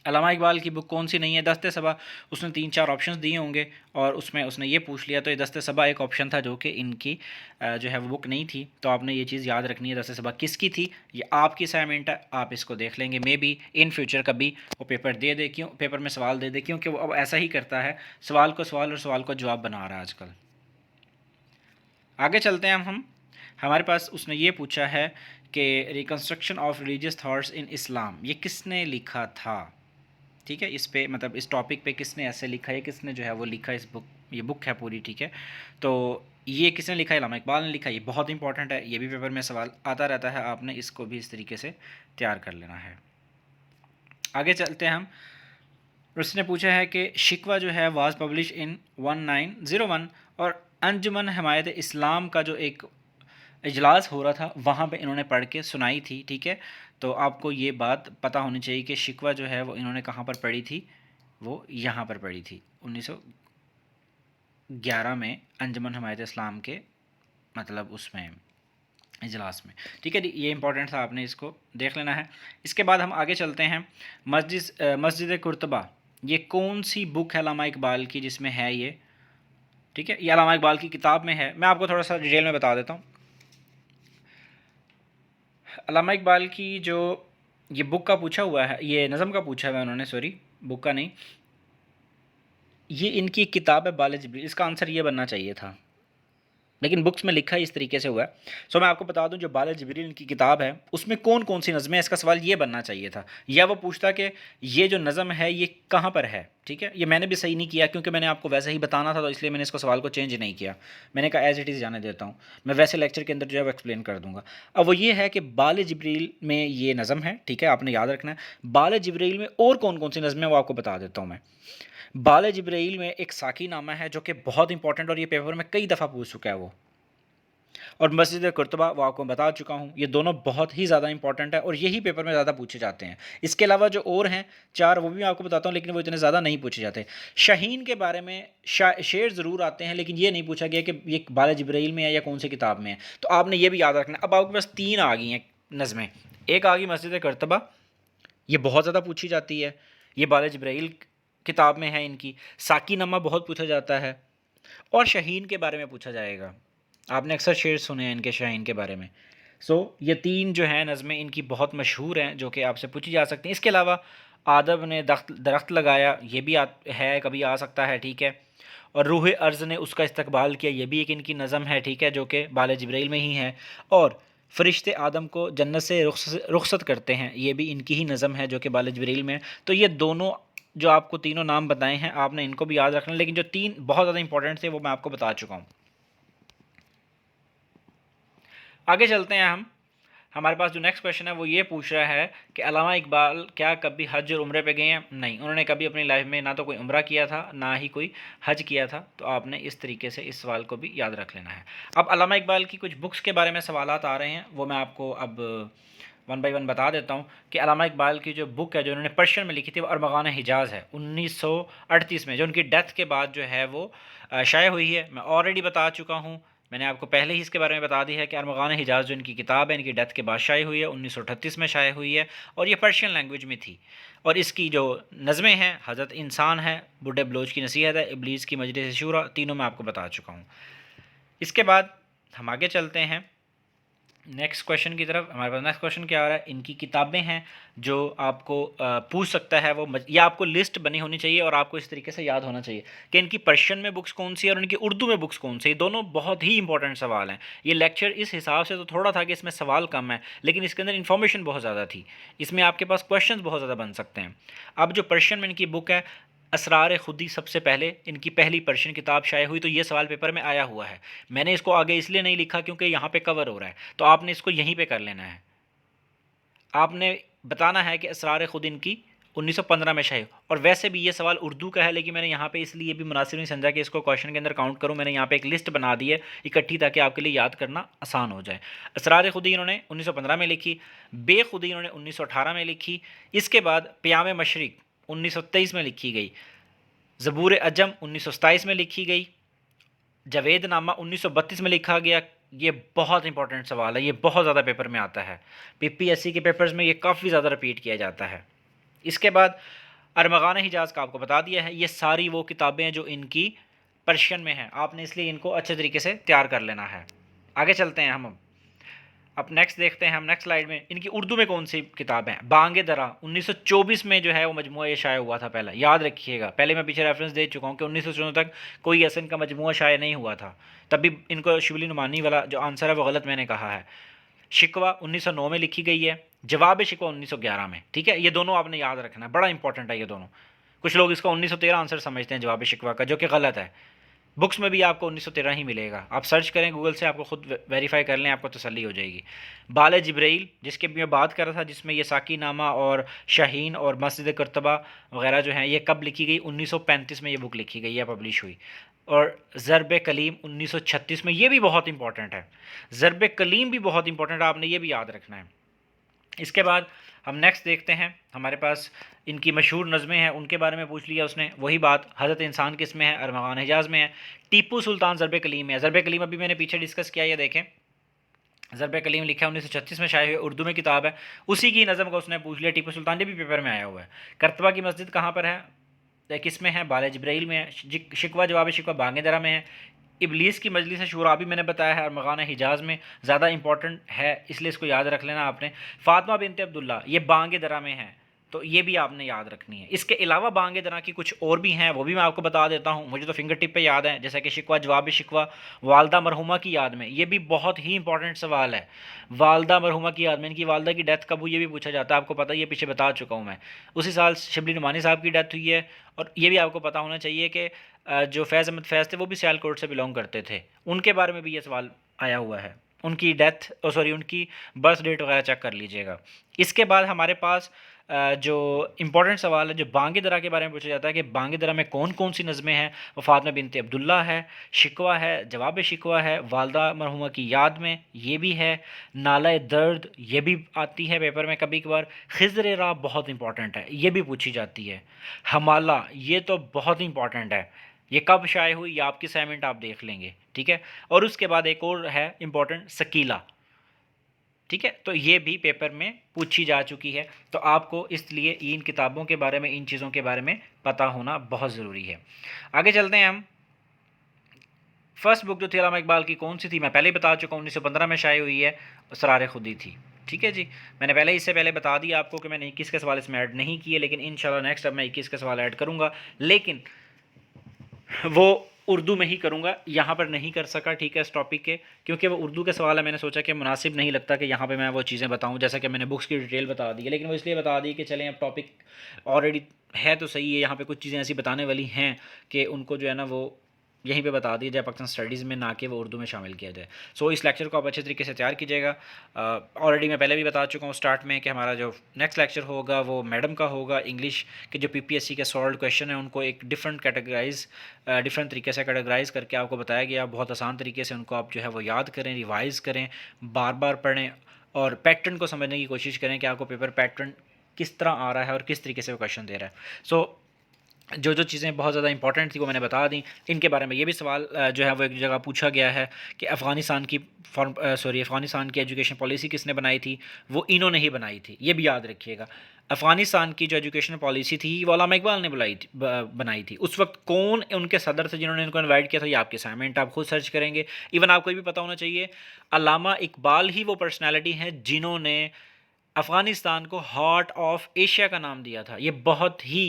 अल्लामा इकबाल की बुक कौन सी नहीं है? दस्ते सबा। उसने 3-4 ऑप्शंस दिए होंगे और उसमें उसने ये पूछ लिया, तो ये दस्ते सबा एक ऑप्शन था जो कि इनकी जो है वो बुक नहीं थी। तो आपने ये चीज़ याद रखनी है, दस्ते सबा किसकी थी, ये आपकी असाइनमेंट है, आप इसको देख लेंगे। मे बी इन फ्यूचर कभी वो पेपर दे दे, क्यों पेपर में सवाल दे दे, क्योंकि वो अब ऐसा ही करता है, सवाल को सवाल और सवाल को जवाब बना रहा है आजकल। आगे चलते हैं हम हमारे पास उसने ये पूछा है कि reconstruction of religious thoughts in Islam, ये किसने लिखा था, ठीक है। इस पे मतलब इस टॉपिक पे किसने ऐसे लिखा है, किसने जो है वो लिखा, इस बुक, ये बुक है पूरी, ठीक है। तो ये किसने लिखा है? अल्लामा इकबाल ने लिखा। ये बहुत इंपॉर्टेंट है, ये भी पेपर में सवाल आता रहता है, आपने इसको भी इस तरीके से तैयार कर लेना है। आगे चलते हैं हम। उसने पूछा है कि शिकवा जो है वाज पब्लिश इन 1901, और अंजुमन हमायत इस्लाम का जो एक इजलास हो रहा था वहाँ पे इन्होंने पढ़ के सुनाई थी, ठीक है। तो आपको ये बात पता होनी चाहिए कि शिकवा जो है वो इन्होंने कहाँ पर पढ़ी थी, वो यहाँ पर पढ़ी थी 1911 में, अंजुमन हमायत इस्लाम के मतलब उसमें इजलास में, ठीक है। ये इंपॉर्टेंट था, आपने इसको देख लेना है। इसके बाद हम आगे चलते हैं। मस्जिद कुर्तबा, ये कौन सी बुक है अल्लामा इकबाल की जिसमें है ये, ठीक है। ये अल्लामा इकबाल की किताब में है। मैं आपको थोड़ा सा डिटेल में बता देता हूँ। अल्लामा इकबाल की जो ये बुक का पूछा हुआ है, ये नज़म का पूछा हुआ है उन्होंने, सॉरी बुक का नहीं, ये इनकी किताब है बाल जिब्रील, इसका आंसर ये बनना चाहिए था, लेकिन बुक्स में लिखा ही इस तरीके से हुआ है। सो मैं आपको बता दूं जो बाल जिब्रील की किताब है उसमें कौन कौन सी नज़में, इसका सवाल ये बनना चाहिए था, या वो पूछता कि ये जो नज़म है ये कहाँ पर है। ठीक है, ये मैंने भी सही नहीं किया क्योंकि मैंने आपको वैसे ही बताना था, तो इसलिए मैंने इसको सवाल को चेंज नहीं किया। मैंने कहा एज इट इज़ जाने देता हूँ, मैं वैसे लेक्चर के अंदर जो है वो एक्सप्लेन कर दूँगा। अब वो ये है कि बाल जिब्रील में ये नज़म है, ठीक है, आपने याद रखना है। बाल जिब्रील में और कौन कौन सी नज़में वो आपको बता देता हूँ मैं। बाल जिब्रील में एक साकी नामा है जो कि बहुत इंपॉर्टेंट, और ये पेपर में कई दफ़ा पूछ चुका है वो, और मस्जिद कुर्तबा वो आपको बता चुका हूँ। ये दोनों बहुत ही ज़्यादा इंपॉर्टेंट है और यही पेपर में ज़्यादा पूछे जाते हैं। इसके अलावा जो और हैं चार वो भी मैं आपको बताता हूँ, लेकिन वो इतने ज़्यादा नहीं पूछे जाते। शाहीन के बारे में शेर ज़रूर आते हैं, लेकिन ये नहीं पूछा गया कि ये बाल जिब्राइल में है या कौन सी किताब में है, तो आपने ये भी याद रखना। अब आपके पास तीन आ गई हैं नज़में। एक आ गई मस्जिद कुर्तबा, ये बहुत ज़्यादा पूछी जाती है, ये बाल जिब्राइल किताब में है इनकी। साकी नमा बहुत पूछा जाता है, और शाहीन के बारे में पूछा जाएगा। आपने अक्सर शेर सुने हैं इनके शाहीन के बारे में। ये तीन जो हैं नज़में इनकी बहुत मशहूर हैं जो कि आपसे पूछी जा सकती हैं। इसके अलावा आदब ने दरख्त लगाया, ये भी है, कभी आ सकता है, ठीक है। और रूह अर्ज़ ने उसका इस्तकबाल किया, ये भी एक इनकी नज़म है, ठीक है, जो कि बाल जिब्राइल में ही है। और फ़रिश्ते आदम को जन्नत से रुखसत करते हैं, ये भी इनकी ही नज़म है जो कि बाल जिब्राइल में है। तो ये दोनों जो आपको तीनों नाम बताए हैं आपने इनको भी याद रखना, लेकिन जो तीन बहुत ज़्यादा इंपॉर्टेंट थे वो मैं आपको बता चुका हूँ। आगे चलते हैं हम। हमारे पास जो नेक्स्ट क्वेश्चन है वो ये पूछ रहा है कि अल्लामा इकबाल क्या कभी हज और उम्रे पे गए हैं? नहीं, उन्होंने कभी अपनी लाइफ में ना तो कोई उम्रा किया था ना ही कोई हज किया था। तो आपने इस तरीके से इस सवाल को भी याद रख लेना है। अब अल्लामा इकबाल की कुछ बुक्स के बारे में सवालात आ रहे हैं, वो मैं आपको अब वन बाई वन बता देता हूँ कि अल्लामा इकबाल की जो बुक है जो उन्होंने पर्शियन में लिखी थी वो अरमगान हिजाज़ है, 1938 में, जो उनकी डेथ के बाद जो है वो शाये हुई है। मैं ऑलरेडी बता चुका हूँ, मैंने आपको पहले ही इसके बारे में बता दी है कि अरमगान हिजाज़ जो इनकी किताब है इनकी डेथ के बाद शाये हुई है, 1938 में शाये हुई है, और ये पर्शियन लैंग्वेज में थी। और इसकी जो नज़में हैं हज़रत इंसान है, बुढ़े बलोच की नसीहत है, इब्लीस की मजलिस शूरा, तीनों मैं आपको बता चुका हूँ। इसके बाद हम आगे चलते हैं नेक्स्ट क्वेश्चन की तरफ। हमारे पास नेक्स्ट क्वेश्चन क्या आ रहा है, इनकी किताबें हैं जो आपको पूछ सकता है वो, या आपको लिस्ट बनी होनी चाहिए और आपको इस तरीके से याद होना चाहिए कि इनकी पर्शियन में बुक्स कौन सी है और इनकी उर्दू में बुक्स कौन सी। ये दोनों बहुत ही इंपॉर्टेंट सवाल हैं। ये लेक्चर इस हिसाब से तो थोड़ा था कि इसमें सवाल कम है, लेकिन इसके अंदर इन्फॉर्मेशन बहुत ज़्यादा थी, इसमें आपके पास क्वेश्चन बहुत ज़्यादा बन सकते हैं। अब जो पर्शियन में इनकी बुक है असरार खुदी, सबसे पहले इनकी पहली पर्शियन किताब शाये हुई, तो ये सवाल पेपर में आया हुआ है। मैंने इसको आगे इसलिए नहीं लिखा क्योंकि यहाँ पे कवर हो रहा है, तो आपने इसको यहीं पे कर लेना है। आपने बताना है कि असरार खुद इनकी 1915 में शाये, और वैसे भी ये सवाल उर्दू का है, लेकिन मैंने यहाँ पे इसलिए भी मुनासिब नहीं समझा कि इसको क्वेश्चन के अंदर काउंट करूँ। मैंने यहाँ पे एक लिस्ट बना दी है इकट्ठी, ताकि आपके लिए याद करना आसान हो जाए। असरार खुदी इन्होंने 1915 में लिखी, बेखुदी इन्होंने 1918 में लिखी। इसके बाद प्याम मशरिक 1923 में लिखी गई, ज़बूर अजम 1927 में लिखी गई, जावेद नामा 1932 में लिखा गया। ये बहुत इंपॉर्टेंट सवाल है, ये बहुत ज़्यादा पेपर में आता है, पीपीएससी के पेपर्स में ये काफ़ी ज़्यादा रिपीट किया जाता है। इसके बाद अरमगान हिजाज़ का आपको बता दिया है। ये सारी वो किताबें हैं जो इनकी पर्शियन में हैं, आपने इसलिए इनको अच्छे तरीके से तैयार कर लेना है। आगे चलते हैं हम। अब नेक्स्ट देखते हैं हम नेक्स्ट स्लाइड में इनकी उर्दू में कौन सी किताब है। बांगे दरा 1924 में जो है वो मजमूआ ये शाया हुआ था। पहला याद रखिएगा, पहले मैं पीछे रेफरेंस दे चुका हूँ कि 1914 तक कोई ऐसा इनका मजमूआ शाया नहीं हुआ था, तभी इनको शिबली नुमानी वाला जो आंसर है वो गलत मैंने कहा है। शिकवा 1909 में लिखी गई है, जवाब शिकवा 1911 में, ठीक है। ये दोनों आपने याद रखना है, बड़ा इंपॉर्टेंट है ये दोनों। कुछ लोग इसका 1913 आंसर समझते हैं जवाब शिकवा का, जो कि गलत है। बुक्स में भी आपको 1913 ही मिलेगा, आप सर्च करें गूगल से, आपको खुद वेरीफाई कर लें, आपको तसल्ली हो जाएगी। बाल जिब्राइल जिसके भी मैं बात कर रहा था, जिसमें ये साकी नामा और शाहीन और मस्जिद कुर्तबा वगैरह जो हैं, ये कब लिखी गई? 1935 में ये बुक लिखी गई है, पब्लिश हुई। और ज़रब कलीम 1936 में, ये भी बहुत इंपॉर्टेंट है। ज़रब कलीम भी बहुत इंपॉर्टेंट है, आपने ये भी याद रखना है। इसके बाद हम नेक्स्ट देखते हैं, हमारे पास इनकी मशहूर नज़में हैं, उनके बारे में पूछ लिया उसने। वही बात हज़रत इंसान किस में है? अरमगान हिजाज़ में है। टीपू सुल्तान ज़रब कलीम में है। ज़रब कलीम अभी मैंने पीछे डिस्कस किया, ये देखें, ज़रब कलीम लिखा है 1936 में शाये हुई, उर्दू में किताब है। उसी की नज़म को उसने पूछ लिया टीपू सुल्तान, ये भी पेपर में आया हुआ है। करतबा की मस्जिद कहाँ पर है? किस में है? बाल जिब्राइल में है। शिकवा जवाब शिकवा बांगे दरा में है। इब्लीस की मजलिस शूरा भी मैंने बताया है, अरमगान हिजाज़ में, ज़्यादा इंपॉर्टेंट है इसलिए इसको याद रख लेना आपने। फ़ातिमा बिनत अब्दुल्ला, ये बांगे दरा में है, तो ये भी आपने याद रखनी है। इसके अलावा बांगे दरा की कुछ और भी हैं, वो भी मैं आपको बता देता हूँ। मुझे तो फिंगर टिप पे याद है, जैसा कि शिकवा जवाब शिकवा वालदा मरहुमा की याद में, ये भी बहुत ही इंपॉर्टेंट सवाल है। वालदा मरहुमा की याद में, इनकी वालदा की डेथ कब हुई ये भी पूछा जाता है, आपको पता है, ये पीछे बता चुका हूँ मैं। उसी साल शिबली नुमानी साहब की डेथ हुई है। और ये भी आपको पता होना चाहिए कि जो फैज़ अहमद फैज़ थे वो भी सियालकोट से बिलोंग करते थे, उनके बारे में भी ये सवाल आया हुआ है। उनकी डेथ सॉरी उनकी बर्थ डेट वगैरह चेक कर लीजिएगा। इसके बाद हमारे पास जो इम्पोर्टेंट सवाल है जो बांगे दरा के बारे में पूछा जाता है कि बांगे दरा में कौन कौन सी नज़में हैं। वो फातिमा बिनते अब्दुल्ला है, शिकवा है, जवाब शिकवा है, वालदा मरहुमा की याद में ये भी है, नाला दर्द ये भी आती है पेपर में कभी कभार, खिज़र राह बहुत इंपॉर्टेंट है, ये भी पूछी जाती है, हमाला ये तो बहुत इंपॉर्टेंट है, ये कब शाये हुई, ये आपकी असाइनमेंट आप देख लेंगे, ठीक है। और उसके बाद एक और है इंपॉर्टेंट, सकीला, ठीक है। तो ये भी पेपर में पूछी जा चुकी है। तो आपको इसलिए इन किताबों के बारे में, इन चीज़ों के बारे में पता होना बहुत ज़रूरी है। आगे चलते हैं हम। फर्स्ट बुक जो थी अल्लामा इकबाल की कौन सी थी, मैं पहले ही बता चुका हूँ, 1915 में शाये हुई है, असरार खुदी थी, ठीक है जी। मैंने पहले इससे पहले बता दिया आपको कि मैंने 21 के सवाल इसमें ऐड नहीं किए, लेकिन इंशाल्लाह नेक्स्ट अब मैं 21 के सवाल ऐड करूँगा, लेकिन वो उर्दू में ही करूँगा, यहाँ पर नहीं कर सका, ठीक है, इस टॉपिक के, क्योंकि वो उर्दू के सवाल है। मैंने सोचा कि मुनासिब नहीं लगता कि यहाँ पे मैं वो चीज़ें बताऊँ, जैसा कि मैंने बुक्स की डिटेल बता दी है, लेकिन वो इसलिए बता दी कि चलें अब टॉपिक ऑलरेडी है तो सही है, यहाँ पे कुछ चीज़ें ऐसी बताने वाली हैं कि उनको जो है ना वो यहीं पे बता दिया जाए पाकिस्तान स्टडीज़ में, ना कि वो उर्दू में शामिल किया जाए। सो इस लेक्चर को आप अच्छे तरीके से तैयार कीजिएगा। ऑलरेडी मैं पहले भी बता चुका हूँ स्टार्ट में कि हमारा जो नेक्स्ट लेक्चर होगा वो मैडम का होगा। इंग्लिश के जो पीपीएससी के सॉल्व क्वेश्चन हैं उनको एक डिफरेंट तरीके से कैटेगराइज करके आपको बताया गया, बहुत आसान तरीके से उनको आप जो है वो याद करें, रिवाइज़ करें, बार बार पढ़ें और पैटर्न को समझने की कोशिश करें कि आपको पेपर पैटर्न किस तरह आ रहा है और किस तरीके से वो क्वेश्चन दे रहा है। सो जो जो चीज़ें बहुत ज़्यादा इंपॉर्टेंट थी वो मैंने बता दी। इनके बारे में ये भी सवाल जो है वो एक जगह पूछा गया है कि अफ़गानिस्तान की एजुकेशन पॉलिसी किसने बनाई थी, वो इन्होंने ही बनाई थी, ये भी याद रखिएगा। अफ़गानिस्तान की जो एजुकेशन पॉलिसी थी वो अल्लामा इकबाल ने बनाई थी। उस वक्त कौन उनके सदर थे जिन्होंने इनको इन्वाइट किया था, ये आपके असाइनमेंट आप खुद सर्च करेंगे। इवन आपको ये भी पता होना चाहिए अल्लामा इकबाल ही वो पर्सनैलिटी हैं जिन्होंने अफ़गानिस्तान को हार्ट ऑफ एशिया का नाम दिया था। ये बहुत ही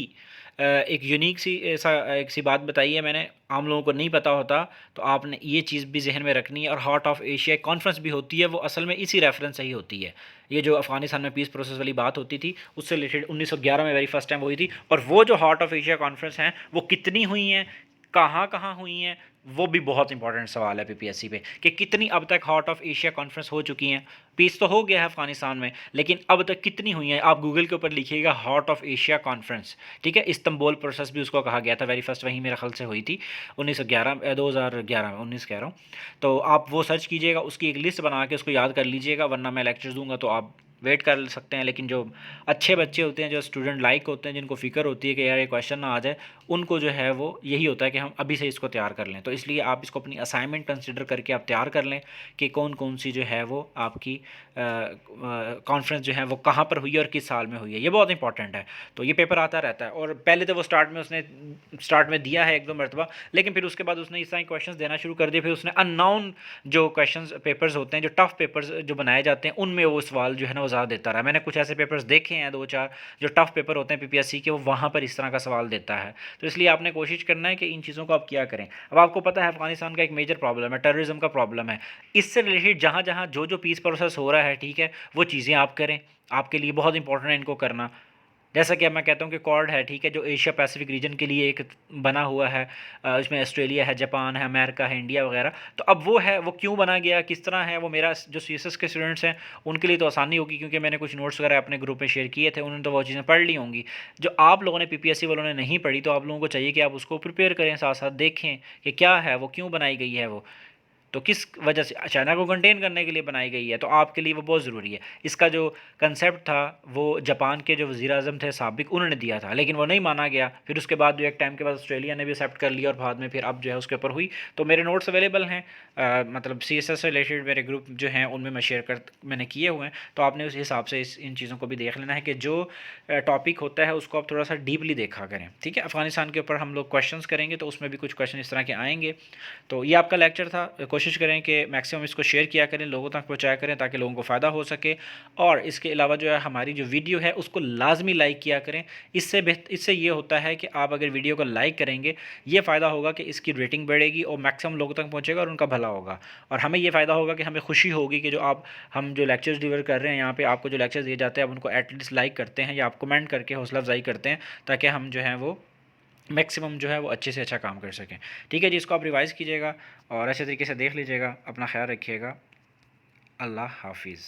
एक यूनिक सी एक सी बात बताई है मैंने, आम लोगों को नहीं पता होता, तो आपने ये चीज़ भी जहन में रखनी है। और हार्ट ऑफ एशिया कॉन्फ्रेंस भी होती है, वो असल में इसी रेफरेंस से ही होती है। ये जो अफ़गानिस्तान में पीस प्रोसेस वाली बात होती थी उससे रिलेटेड 1911 में वेरी फर्स्ट टाइम हुई थी। और वो जो हार्ट ऑफ एशिया कॉन्फ्रेंस हैं वो कितनी हुई हैं, कहाँ कहाँ हुई हैं, वो भी बहुत इंपॉर्टेंट सवाल है पीपीएससी पे कि कितनी अब तक हार्ट ऑफ एशिया कॉन्फ्रेंस हो चुकी हैं। पीस तो हो गया है अफगानिस्तान में, लेकिन अब तक कितनी हुई हैं, आप गूगल के ऊपर लिखिएगा हार्ट ऑफ एशिया कॉन्फ्रेंस, ठीक है। इस्तंबुल प्रोसेस भी उसको कहा गया था, वेरी फर्स्ट वहीं मेरे ख्याल से हुई थी 2011 में 19 कह रहा हूँ। तो आप वो सर्च कीजिएगा, उसकी एक लिस्ट बना के उसको याद कर लीजिएगा, वरना मैं लेक्चर दूंगा तो आप वेट कर सकते हैं। लेकिन जो अच्छे बच्चे होते हैं, जो स्टूडेंट लाइक होते हैं, जिनको फ़िक्र होती है कि यार ये क्वेश्चन ना आ जाए, उनको जो है वो यही होता है कि हम अभी से इसको तैयार कर लें। तो इसलिए आप इसको अपनी असाइनमेंट कंसिडर करके आप तैयार कर लें कि कौन कौन सी जो है वो आपकी कॉन्फ्रेंस जो है वो कहाँ पर हुई है और किस साल में हुई है, ये बहुत इंपॉर्टेंट है। तो ये पेपर आता रहता है, और पहले तो वो स्टार्ट में दिया है एक दो मरतबा, लेकिन फिर उसके बाद उसने इस तरह क्वेश्चन देना शुरू कर दिए। फिर उसने अननोन जो क्वेश्चन पेपर्स होते हैं, जो टफ पेपर्स जो बनाए जाते हैं, उनमें वो सवाल जो है ना वो ज़्यादा देता रहा। मैंने कुछ ऐसे पेपर्स देखे हैं 2-4 जो टफ पेपर होते हैं पीपीएससी के, वो वहाँ पर इस तरह का सवाल देता है। तो इसलिए आपने कोशिश करना है कि इन चीज़ों को आप क्या करें। अब आपको पता है अफगानिस्तान का एक मेजर प्रॉब्लम है, टेररिज्म का प्रॉब्लम है। इससे रिलेटेड जहाँ जहाँ जो जो पीस प्रोसेस हो रहा है, ठीक है, वो चीज़ें आप करें, आपके लिए बहुत इंपॉर्टेंट है इनको करना। जैसा कि अब मैं कहता हूँ कि क्वाड है, ठीक है, जो एशिया पैसिफिक रीजन के लिए एक बना हुआ है, इसमें ऑस्ट्रेलिया है, जापान है, अमेरिका है, इंडिया वगैरह। तो अब वो है, वो क्यों बना गया, किस तरह है, वो मेरा जो सीएसएस के स्टूडेंट्स हैं उनके लिए तो आसानी होगी, क्योंकि मैंने कुछ नोट्स वगैरह अपने ग्रुप में शेयर किए थे, उन्होंने तो वो चीज़ें पढ़ ली होंगी। जो आप लोगों ने पीपीएससी वालों ने नहीं पढ़ी, तो आप लोगों को चाहिए कि आप उसको प्रिपेयर करें, साथ साथ देखें कि क्या है, वो क्यों बनाई गई है, वो तो किस वजह से चाइना को कंटेन करने के लिए बनाई गई है। तो आपके लिए वो बहुत ज़रूरी है। इसका जो कंसेप्ट था वो जापान के जो वज़ीर आज़म थे साबिक, उन्होंने दिया था, लेकिन वो नहीं माना गया। फिर उसके बाद जो एक टाइम के बाद ऑस्ट्रेलिया ने भी एक्सेप्ट कर लिया, और बाद में फिर अब जो है उसके ऊपर हुई। तो मेरे नोट्स अवेलेबल हैं, मतलब सीएसएस से रिलेटेड मेरे ग्रुप जो हैं उनमें मैंने किए हुए हैं। तो आपने उस हिसाब से इन चीज़ों को भी देख लेना है कि जो टॉपिक होता है उसको आप थोड़ा सा डीपली देखा करें, ठीक है। अफगानिस्तान के ऊपर हम लोग क्वेश्चन करेंगे, तो उसमें भी कुछ क्वेश्चन इस तरह के आएंगे। तो ये आपका लेक्चर था। कोशिश कोशिश करें कि मैक्सिमम इसको शेयर किया करें, लोगों तक पहुँचाया करें ताकि लोगों को फ़ायदा हो सके। और इसके अलावा जो है हमारी जो वीडियो है उसको लाजमी लाइक किया करें। इससे ये होता है कि आप अगर वीडियो को लाइक करेंगे, ये फ़ायदा होगा कि इसकी रेटिंग बढ़ेगी और मैक्सिमम लोगों तक पहुँचेगा और उनका भला होगा। और हमें ये फ़ायदा होगा कि हमें खुशी होगी कि हम जो लेक्चर्स डिलीवर कर रहे हैं यहाँ पे, आपको जो लेक्चर्स दिए जाते हैं आप उनको एटलीस्ट लाइक करते हैं या आप कमेंट करके हौसला अफजाई करते हैं, ताकि हम जो है वो मैक्सिमम जो है वो अच्छे से अच्छा काम कर सकें। ठीक है जी, इसको आप रिवाइज़ कीजिएगा और अच्छे तरीके से देख लीजिएगा। अपना ख्याल रखिएगा। अल्लाह हाफिज़।